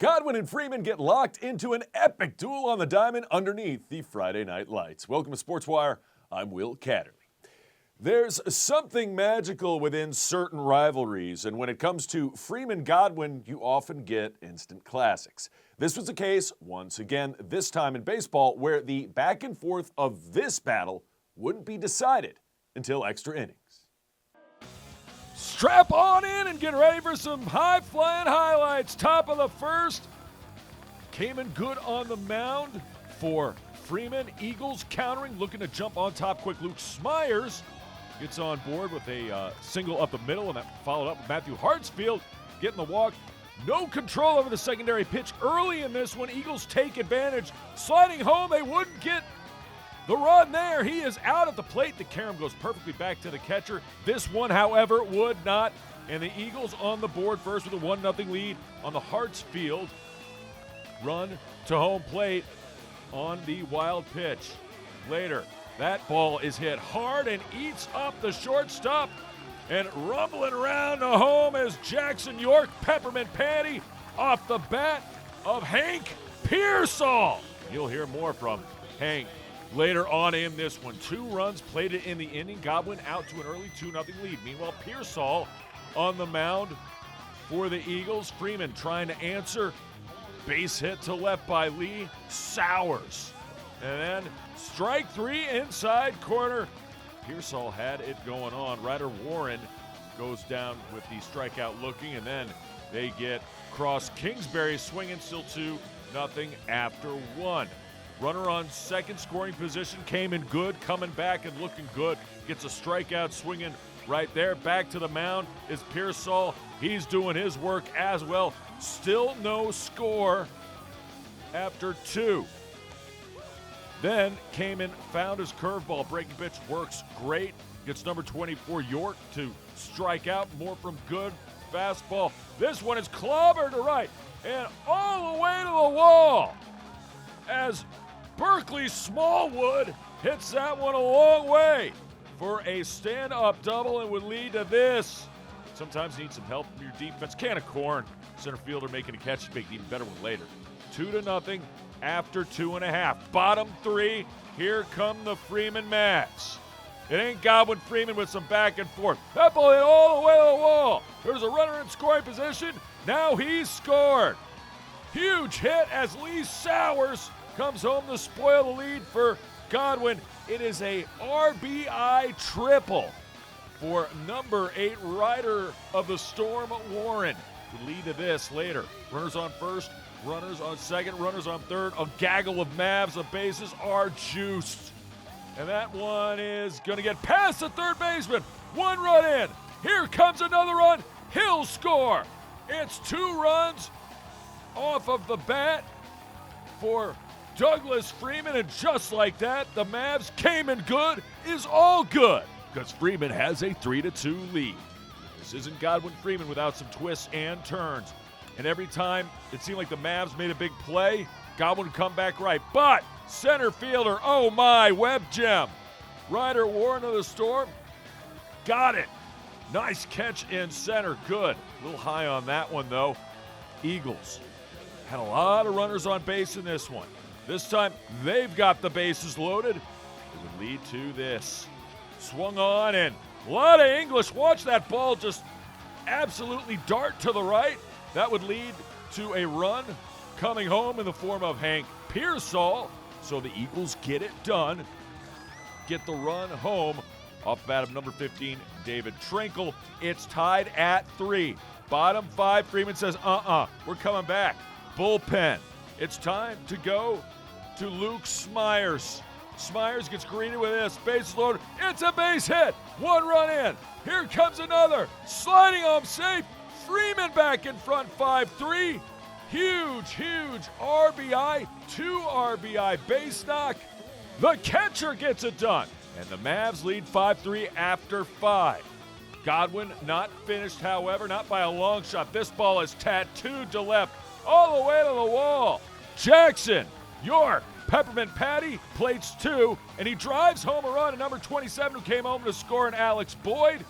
Godwin and Freeman get locked into an epic duel on the diamond underneath the Friday night lights. Welcome to SportsWire. I'm Will Catterley. There's something magical within certain rivalries, and when it comes to Freeman-Godwin, you often get instant classics. This was the case, once again, this time in baseball, where the back and forth of this battle wouldn't be decided until extra innings. Strap on in and get ready for some high-flying highlights. Top of the first. Came in good on the mound for Freeman. Eagles countering, looking to jump on top quick. Luke Smyers gets on board with a single up the middle, and that followed up with Matthew Hartsfield getting the walk. No control over the secondary pitch early in this one. Eagles take advantage. Sliding home, they wouldn't get the run there. He is out at the plate. The carom goes perfectly back to the catcher. This one, however, would not. And the Eagles on the board first with a 1-0 lead on the Hartsfield run to home plate on the wild pitch. Later, that ball is hit hard and eats up the shortstop. And rumbling around to home is Jackson York. Peppermint Patty off the bat of Hank Pearsall. You'll hear more from Hank later on in this one. 2 runs plated in the inning. Godwin out to an early 2-0 lead. Meanwhile, Pearsall on the mound for the Eagles. Freeman trying to answer. Base hit to left by Lee. Sowers. And then strike 3 inside corner. Pearsall had it going on. Ryder Warren goes down with the strikeout looking. And then they get Cross Kingsbury swinging, still 2-0 after 1. Runner on second, scoring position, came in good, coming back and looking good. Gets a strikeout swinging right there. Back to the mound is Pearsall. He's doing his work as well. Still no score after 2. Then came in, found his curveball. Breaking pitch works great. Gets number 24, York, to strike out. More from good fastball. This one is clobbered to right and all the way to the wall as Berkeley Smallwood hits that one a long way for a stand-up double and would lead to this. Sometimes you need some help from your defense. Can of corn. Center fielder making a catch to make an even better one later. 2-0 after 2.5. Bottom 3. Here come the Freeman Mats. It ain't Godwin Freeman with some back and forth. That ball hit all the way to the wall. There's a runner in scoring position. Now he's scored. Huge hit as Lee Sowers comes home to spoil the lead for Godwin. It is a RBI triple for number 8 rider of the storm, Warren. Would lead to this later. Runners on first, runners on second, runners on third. A gaggle of Mavs. The bases are juiced. And that one is going to get past the third baseman. 1 run in. Here comes another run. He'll score. It's 2 runs off of the bat for Douglas Freeman, and just like that, the Mavs came in good is all good because Freeman has a 3-2 lead. This isn't Godwin Freeman without some twists and turns. And every time it seemed like the Mavs made a big play, Godwin would come back right. But center fielder, oh my, Webb Gem. Ryder Warren of the Storm got it. Nice catch in center, good. A little high on that one though. Eagles had a lot of runners on base in this one. This time, they've got the bases loaded. It would lead to this. Swung on, and a lot of English. Watch that ball just absolutely dart to the right. That would lead to a run coming home in the form of Hank Pearsall. So the Eagles get it done. Get the run home off bat of number 15, David Trinkle. It's tied at 3. Bottom 5, Freeman says, we're coming back. Bullpen. It's time to go to Luke Smyers. Smyers gets greeted with this. Bases loaded. It's a base hit. 1 run in. Here comes another. Sliding home safe. Freeman back in front, 5-3. Huge RBI. 2 RBI base knock. The catcher gets it done. And the Mavs lead 5-3 after 5. Godwin not finished, however, not by a long shot. This ball is tattooed to left all the way to the wall. Jackson York, Peppermint Patty, plates 2, and he drives home a run to number 27 who came home to score, in Alex Boyd.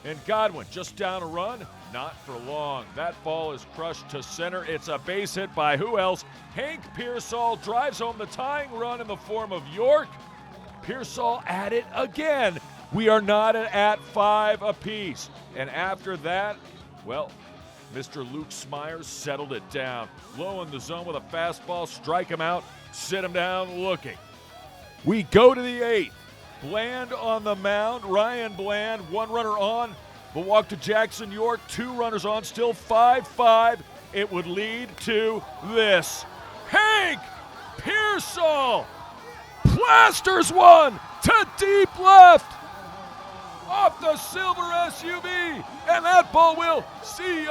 And Godwin just down a run Not for long. That ball is crushed to center. It's a base hit by who else? Hank Pearsall drives home the tying run in the form of York. Pearsall at it again. We are not at 5 apiece. And after that, well, Mr. Luke Smyers settled it down. Low in the zone with a fastball, strike him out, sit him down looking. We go to the 8th. Bland on the mound. Ryan Bland, 1 runner on. The walk to Jackson York, 2 runners on, still 5-5. It would lead to this. Hank Pearsall plasters one to deep left off the silver SUV, and that ball will see you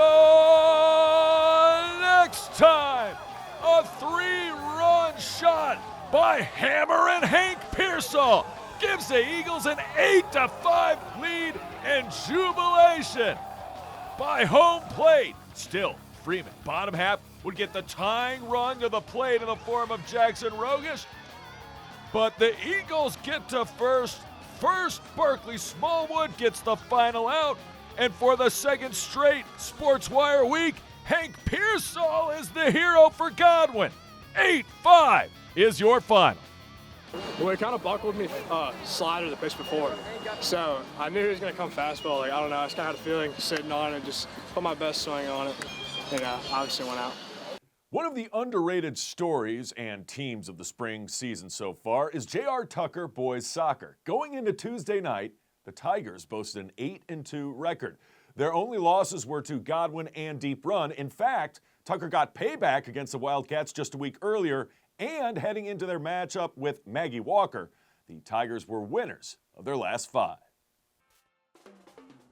next time. A 3-run shot by Hammer and Hank Pearsall gives the Eagles an 8-5 lead and jubilation by home plate. Still, Freeman, bottom half, would get the tying run to the plate in the form of Jackson Rogish. But the Eagles get to first. First, Berkeley Smallwood gets the final out. And for the second straight Sports Wire week, Hank Pearsall is the hero for Godwin. 8-5 is your final. Well, he kind of buckled me slider the pitch before, so I knew he was going to come fastball. Like, I don't know, I just kind of had a feeling sitting on it, just put my best swing on it, and obviously went out. One of the underrated stories and teams of the spring season so far is J.R. Tucker boys soccer. Going into Tuesday night, the Tigers boasted an 8-2 record. Their only losses were to Godwin and Deep Run. In fact, Tucker got payback against the Wildcats just a week earlier, and heading into their matchup with Maggie Walker, the Tigers were winners of their last 5.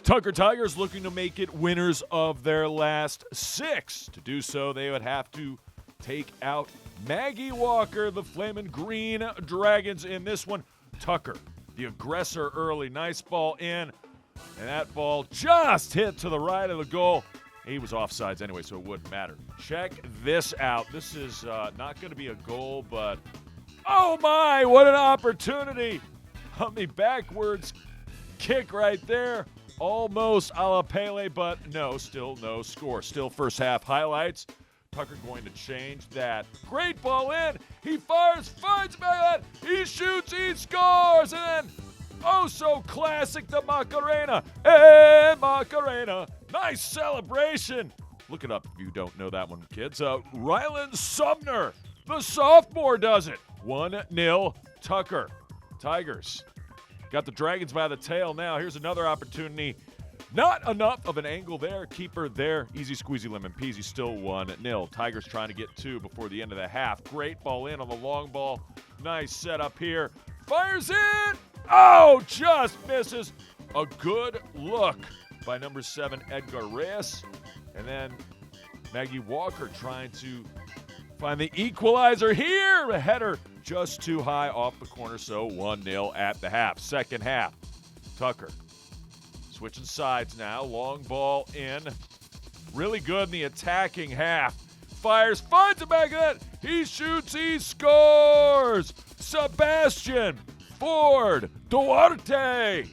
Tucker Tigers looking to make it winners of their last 6. To do so, they would have to take out Maggie Walker, the Flamin' Green Dragons in this one. Tucker, the aggressor early. Nice ball in, and that ball just hit to the right of the goal. He was offsides anyway, so it wouldn't matter. Check this out. This is not going to be a goal, but oh my, what an opportunity on the backwards kick right there. Almost a la Pele, but no, still no score. Still first half highlights. Tucker going to change that. Great ball in. He fires, finds back, he shoots, he scores, and then oh so classic, the Macarena. Hey, Macarena. Nice celebration. Look it up if you don't know that one, kids. Rylan Sumner, the sophomore, does it. 1-0 Tucker. Tigers got the Dragons by the tail now. Here's another opportunity. Not enough of an angle there. Keeper there. Easy squeezy lemon peasy. Still 1-0. Tigers trying to get 2 before the end of the half. Great ball in on the long ball. Nice setup here. Fires in. Oh, just misses. A good look by number 7, Edgar Reyes. And then Maggie Walker trying to find the equalizer here. A header just too high off the corner, so 1-0 at the half. Second half, Tucker switching sides now. Long ball in. Really good in the attacking half. Fires, finds the back of that. He shoots, he scores. Sebastian Ford Duarte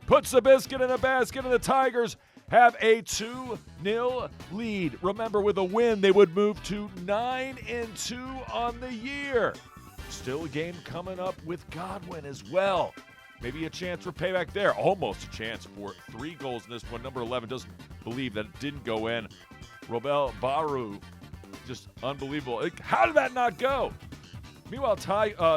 puts the biscuit in the basket, and the Tigers have a 2-0 lead. Remember, with a win, they would move to 9-2 on the year. Still a game coming up with Godwin as well. Maybe a chance for payback there. Almost a chance for 3 goals in this one. Number 11 doesn't believe that it didn't go in. Robel Baru, just unbelievable. How did that not go? Meanwhile,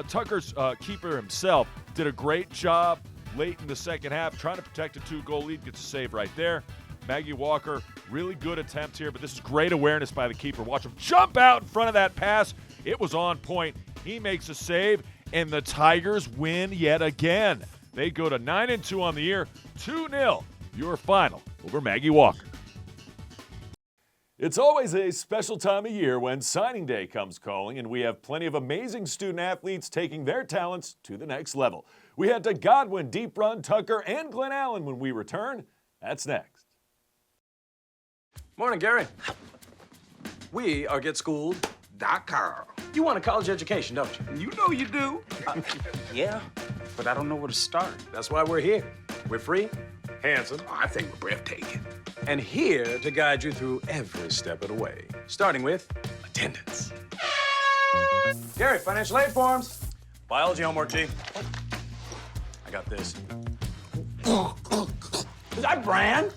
Tucker's keeper himself did a great job late in the second half, trying to protect a 2-goal lead. Gets a save right there. Maggie Walker, really good attempt here, but this is great awareness by the keeper. Watch him jump out in front of that pass. It was on point. He makes a save, and the Tigers win yet again. They go to 9-2 on the year, 2-0, your final over Maggie Walker. It's always a special time of year when signing day comes calling, and we have plenty of amazing student athletes taking their talents to the next level. We head to Godwin, Deep Run, Tucker, and Glen Allen when we return. That's next. Morning, Gary. We are GetSchooled.com. You want a college education, don't you? You know you do. Yeah, but I don't know where to start. That's why we're here. We're free, handsome, I think we're breathtaking. and here to guide you through every step of the way, starting with attendance. Gary, financial aid forms. Biology homework, G. I got this. Is that Bran?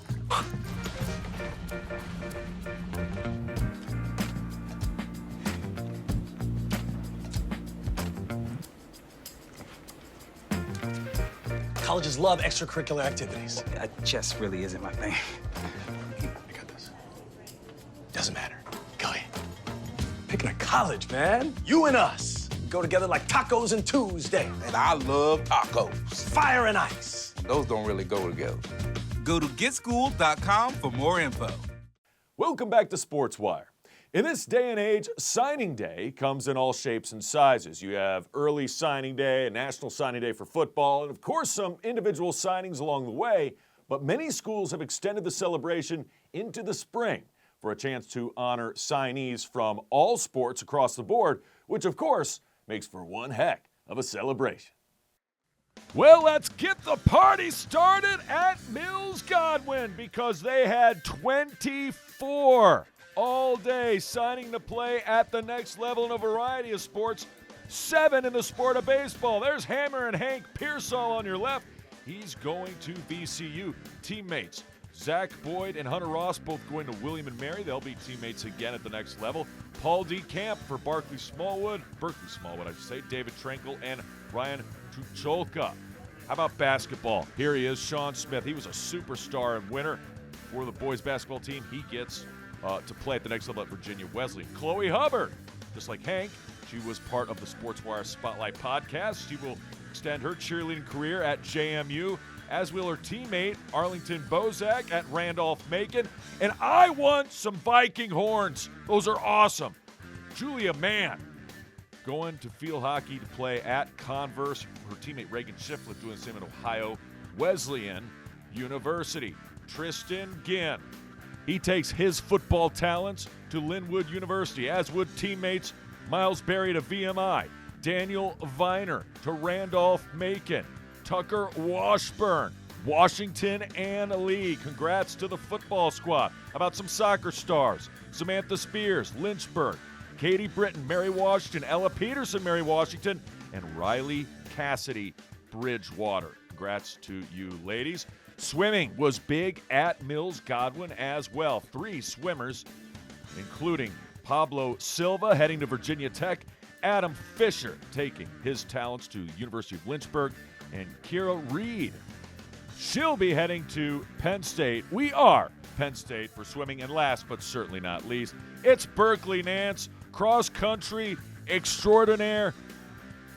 Colleges love extracurricular activities. Chess really isn't my thing. I got this. Doesn't matter. Go ahead. Picking a college, man. You and us. We go together like tacos and Tuesday. And I love tacos. Fire and ice. Those don't really go together. Go to getschool.com for more info. Welcome back to SportsWire. In this day and age, signing day comes in all shapes and sizes. You have early signing day, a national signing day for football, and of course some individual signings along the way, but many schools have extended the celebration into the spring for a chance to honor signees from all sports across the board, which of course makes for one heck of a celebration. Well, let's get the party started at Mills Godwin because they had 24 all day signing to play at the next level in a variety of sports. 7 in the sport of baseball. There's Hammer and Hank Pearsall on your left. He's going to VCU. Teammates Zach Boyd and Hunter Ross both going to William & Mary. They'll be teammates again at the next level. Paul D. Camp for Berkeley Smallwood, I should say. David Trankel and Ryan Tucholka. How about basketball? Here he is, Sean Smith. He was a superstar and winner for the boys basketball team. He gets to play at the next level at Virginia Wesleyan. Chloe Hubbard, just like Hank, she was part of the SportsWire Spotlight podcast. She will extend her cheerleading career at JMU, as will her teammate Arlington Bozak at Randolph-Macon. And I want some Viking horns. Those are awesome. Julia Mann going to field hockey to play at Converse. Her teammate Reagan Shiflett doing the same at Ohio Wesleyan University. Tristan Ginn, he takes his football talents to Linwood University, as would teammates Miles Berry to VMI, Daniel Viner to Randolph-Macon, Tucker Washburn, Washington and Lee. Congrats to the football squad. How about some soccer stars? Samantha Spears, Lynchburg, Katie Britton, Mary Washington, Ella Peterson, Mary Washington, and Riley Cassidy, Bridgewater. Congrats to you ladies. Swimming was big at Mills Godwin as well. 3 swimmers, including Pablo Silva heading to Virginia Tech, Adam Fisher taking his talents to University of Lynchburg, and Kira Reed. She'll be heading to Penn State. We are Penn State for swimming. And last but certainly not least, it's Berkeley Nance, cross-country extraordinaire,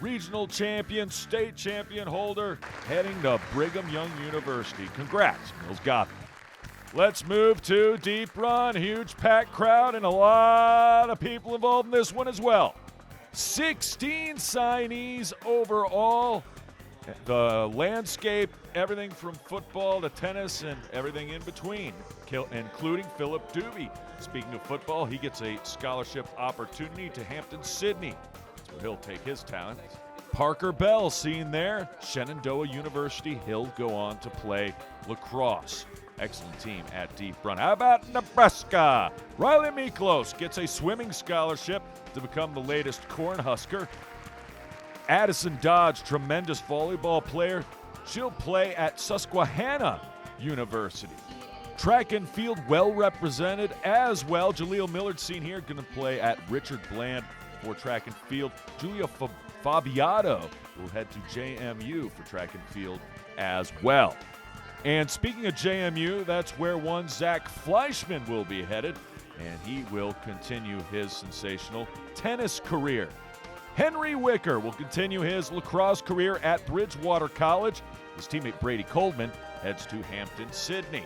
regional champion, state champion holder, heading to Brigham Young University. Congrats, Mills Godwin. Let's move to Deep Run. Huge packed crowd and a lot of people involved in this one as well. 16 signees overall. The landscape, everything from football to tennis and everything in between, including Philip Doobie. Speaking of football, he gets a scholarship opportunity to Hampton-Sydney. That's where he'll take his talent. Parker Bell seen there. Shenandoah University. He'll go on to play lacrosse. Excellent team at Deep Run. How about Nebraska? Riley Miklos gets a swimming scholarship to become the latest Cornhusker. Addison Dodge, tremendous volleyball player. She'll play at Susquehanna University. Track and field well represented as well. Jaleel Millard seen here, going to play at Richard Bland for track and field. Julia Fabiato will head to JMU for track and field as well. And speaking of JMU, that's where one Zach Fleischman will be headed, and he will continue his sensational tennis career. Henry Wicker will continue his lacrosse career at Bridgewater College. His teammate Brady Coleman heads to Hampton-Sydney.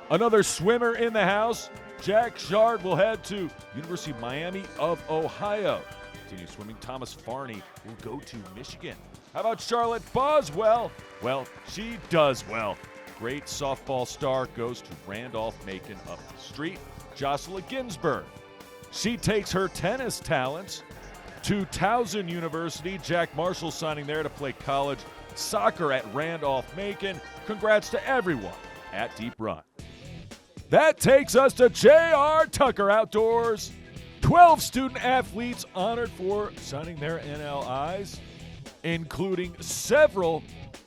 Another swimmer in the house, Jack Shard will head to University of Miami of Ohio. Continue swimming, Thomas Farney will go to Michigan. How about Charlotte Boswell? Well, she does well. Great softball star goes to Randolph-Macon up the street. Jocelyn Ginsburg. She takes her tennis talents to Towson University. Jack Marshall signing there to play college soccer at Randolph-Macon. Congrats to everyone at Deep Run. That takes us to J.R. Tucker Outdoors. 12 student athletes honored for signing their NLIs, including several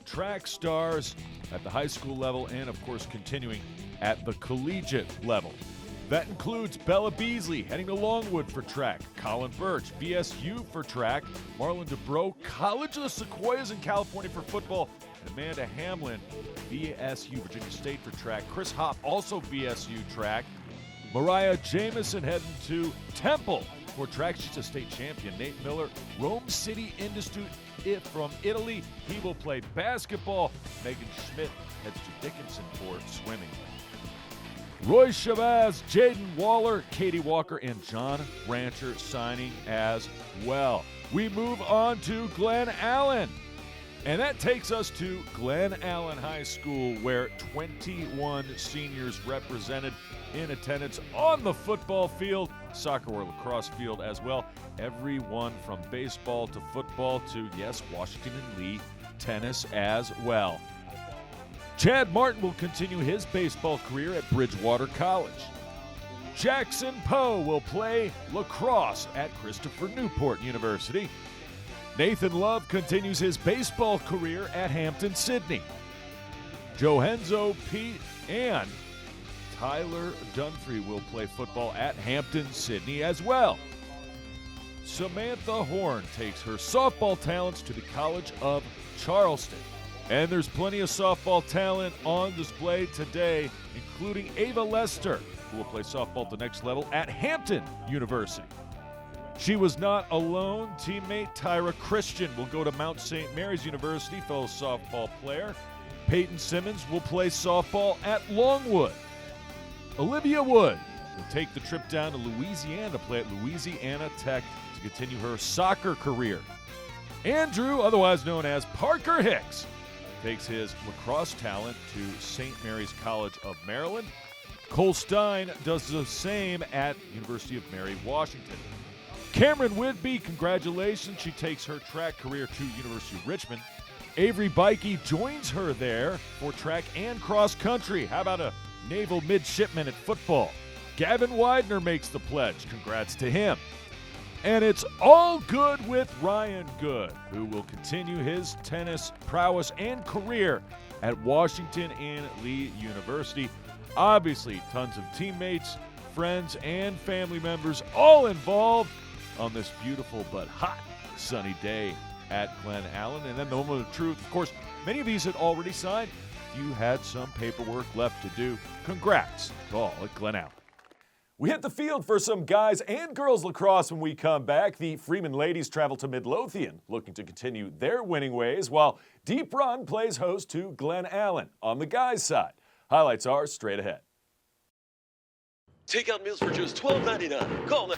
track stars at the high school level and, of course, continuing at the collegiate level. That includes Bella Beasley heading to Longwood for track, Colin Birch, VSU for track, Marlon DeBro, College of the Sequoias in California for football, and Amanda Hamlin, VSU, Virginia State for track, Chris Hopp, also VSU track, Mariah Jamison heading to Temple for track. She's a state champion. Nate Miller, Rome City Institute from Italy. He will play basketball. Megan Schmidt heads to Dickinson for swimming. Roy Shabazz, Jaden Waller, Katie Walker, and John Rancher signing as well. We move on to Glen Allen. And that takes us to Glen Allen High School, where 21 seniors represented in attendance on the football field, soccer or lacrosse field as well. Everyone from baseball to football to, yes, Washington and Lee tennis as well. Chad Martin will continue his baseball career at Bridgewater College. Jackson Poe will play lacrosse at Christopher Newport University. Nathan Love continues his baseball career at Hampton-Sydney. Johenzo Pete and Tyler Dunphy will play football at Hampton-Sydney as well. Samantha Horn takes her softball talents to the College of Charleston. And there's plenty of softball talent on display today, including Ava Lester, who will play softball at the next level at Hampton University. She was not alone. Teammate Tyra Christian will go to Mount St. Mary's University, fellow softball player. Peyton Simmons will play softball at Longwood. Olivia Wood will take the trip down to Louisiana to play at Louisiana Tech to continue her soccer career. Andrew, otherwise known as Parker Hicks, takes his lacrosse talent to St. Mary's College of Maryland. Cole Stein does the same at University of Mary, Washington. Cameron Whidbey, congratulations. She takes her track career to University of Richmond. Avery Bikey joins her there for track and cross country. How about a naval midshipman at football? Gavin Widener makes the pledge. Congrats to him. And it's all good with Ryan Good, who will continue his tennis prowess and career at Washington and Lee University. Obviously, tons of teammates, friends, and family members all involved on this beautiful but hot sunny day at Glen Allen. And then the moment of truth, of course, many of these had already signed. You had some paperwork left to do. Congrats to all at Glen Allen. We hit the field for some guys and girls lacrosse when we come back. The Freeman ladies travel to Midlothian, looking to continue their winning ways, while Deep Run plays host to Glen Allen on the guys' side. Highlights are straight ahead. Takeout meals for just $12.99. Call now.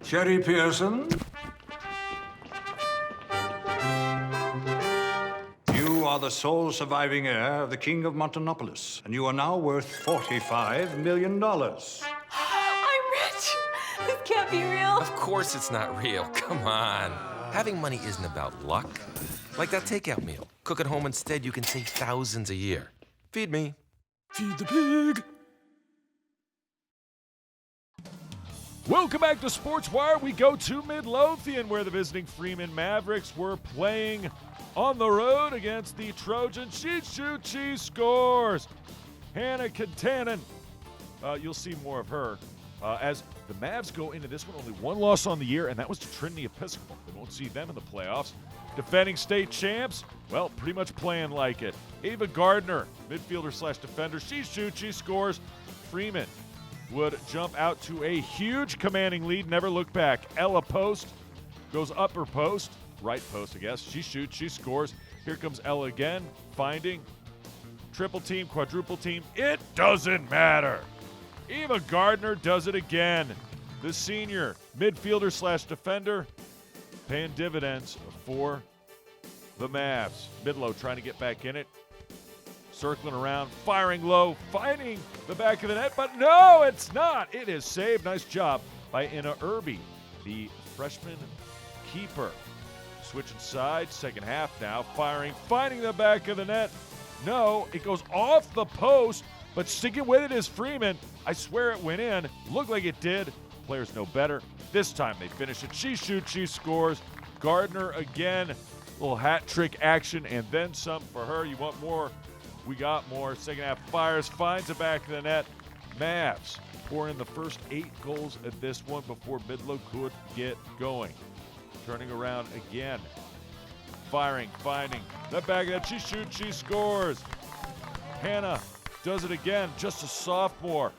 Sherry Pearson. You are the sole surviving heir of the King of Montanopolis, and you are now worth $45 million. I'm rich! This can't be real. Of course it's not real. Come on. Having money isn't about luck. Like that takeout meal. Cook at home instead, you can save thousands a year. Feed me. Feed the pig. Welcome back to SportsWire. We go to Midlothian, where the visiting Freeman Mavericks were playing on the road against the Trojans. She scores. Hannah Kintanen, you'll see more of her. As the Mavs go into this one, only one loss on the year, and that was to Trinity Episcopal. They won't see them in the playoffs. Defending state champs, well, pretty much playing like it. Ava Gardner, midfielder/defender. She shoots, she scores. Freeman would jump out to a huge commanding lead, never look back. Ella Post goes upper post, right post, I guess. She shoots, she scores. Here comes Ella again, finding. Triple team, quadruple team, it doesn't matter. Eva Gardner does it again. The senior midfielder/defender paying dividends for the Mavs. Midlow trying to get back in it. Circling around, firing low, finding the back of the net, but no, it's not. It is saved. Nice job by Inna Irby, the freshman keeper. Switching sides, second half now, firing, finding the back of the net. No, it goes off the post, But sticking with it is Freeman. I swear it went in. Looked like it did. Players know better. This time they finish it. She shoots, she scores. Gardner again. Little hat trick action and then some for her. You want more? We got more. Second half fires, finds the back of the net. Mavs pour in the first 8 goals at this one before Midlo could get going. Turning around again. Firing, finding the back of the net. She shoots, she scores. Hannah does it again, just a sophomore.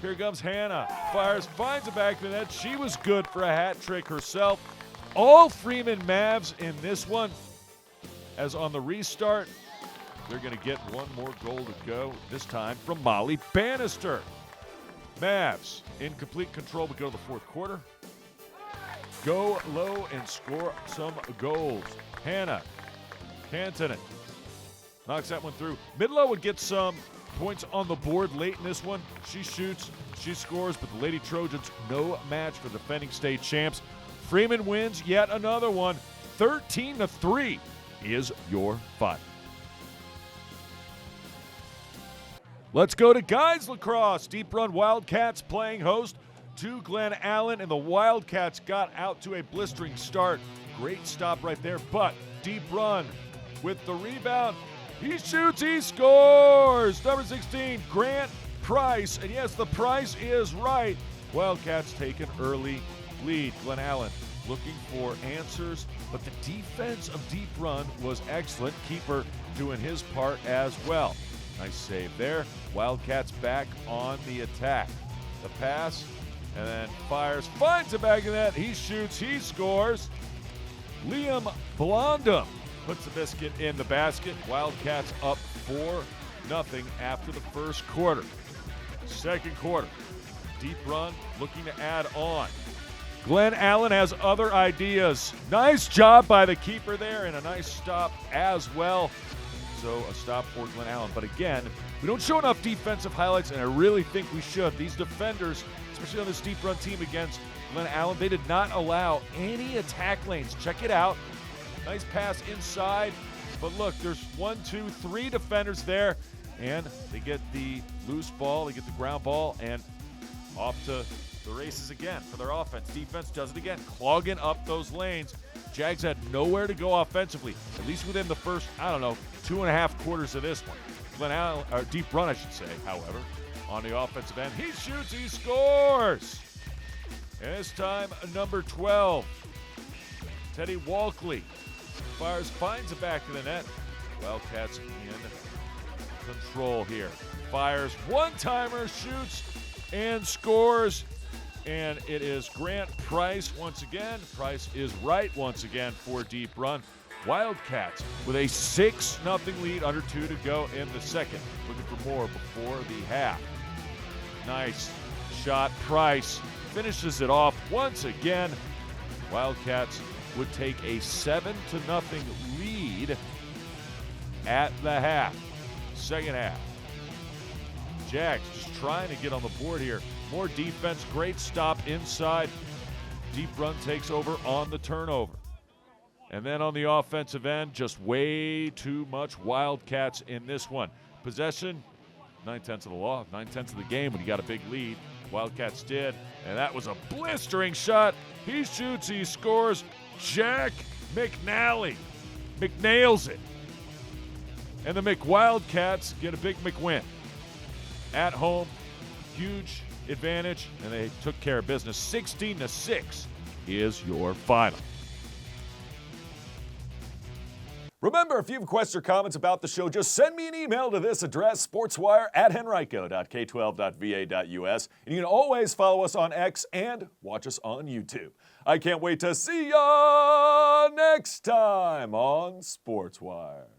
Here comes Hannah. Fires, finds the back of the net. She was good for a hat trick herself. All Freeman Mavs in this one. As on the restart, they're going to get one more goal to go, this time from Molly Bannister. Mavs in complete control, but go to the fourth quarter. Go low and score some goals. Hannah Cantonen knocks that one through. Midlo would get some points on the board late in this one. She shoots, she scores, but the Lady Trojans, no match for defending state champs. Freeman wins yet another one. 13-3 is your final. Let's go to guys lacrosse. Deep Run Wildcats playing host to Glen Allen, and the Wildcats got out to a blistering start. Great stop right there, but Deep Run with the rebound. He shoots, he scores! Number 16, Grant Price, and yes, the price is right. Wildcats take an early lead. Glen Allen looking for answers, but the defense of Deep Run was excellent. Keeper doing his part as well. Nice save there. Wildcats back on the attack. The pass, and then fires, finds the back of that. He shoots, he scores. Liam Blondum puts the biscuit in the basket. Wildcats up 4-0 after the first quarter. Second quarter, Deep Run looking to add on. Glen Allen has other ideas. Nice job by the keeper there, and a nice stop as well. So a stop for Glen Allen. But again, we don't show enough defensive highlights, and I really think we should. These defenders, especially on this Deep Run team against Glen Allen, they did not allow any attack lanes. Check it out. Nice pass inside. But look, there's 1, 2, 3 defenders there, and they get the loose ball, they get the ground ball, and off to the races again for their offense. Defense does it again, clogging up those lanes. Jags had nowhere to go offensively, at least within the first, 2.5 quarters of this one. Glen Allen, or Deep Run, I should say, however, on the offensive end. He shoots, he scores! And this time, number 12, Teddy Walkley, fires, finds the back of the net. Wildcats in control here. Fires, one-timer, shoots, and scores. And it is Grant Price once again. Price is right once again for Deep Run. Wildcats with a 6-0 lead, under 2 to go in the second. Looking for more before the half. Nice shot. Price finishes it off once again. Wildcats would take a 7-0 lead at the half. Second half. Jags just trying to get on the board here. More defense, great stop inside. Deep Run takes over on the turnover. And then on the offensive end, just way too much Wildcats in this one. Possession, 9/10 of the law, 9/10 of the game when you got a big lead. Wildcats did, and that was a blistering shot. He shoots, he scores. Jack McNally McNails it. And the McWildcats get a big McWin. At home, huge advantage, and they took care of business. 16-6 is your final. Remember, if you have questions or comments about the show, just send me an email to this address, sportswire@henrico.k12.va.us. And you can always follow us on X and watch us on YouTube. I can't wait to see ya next time on Sportswire.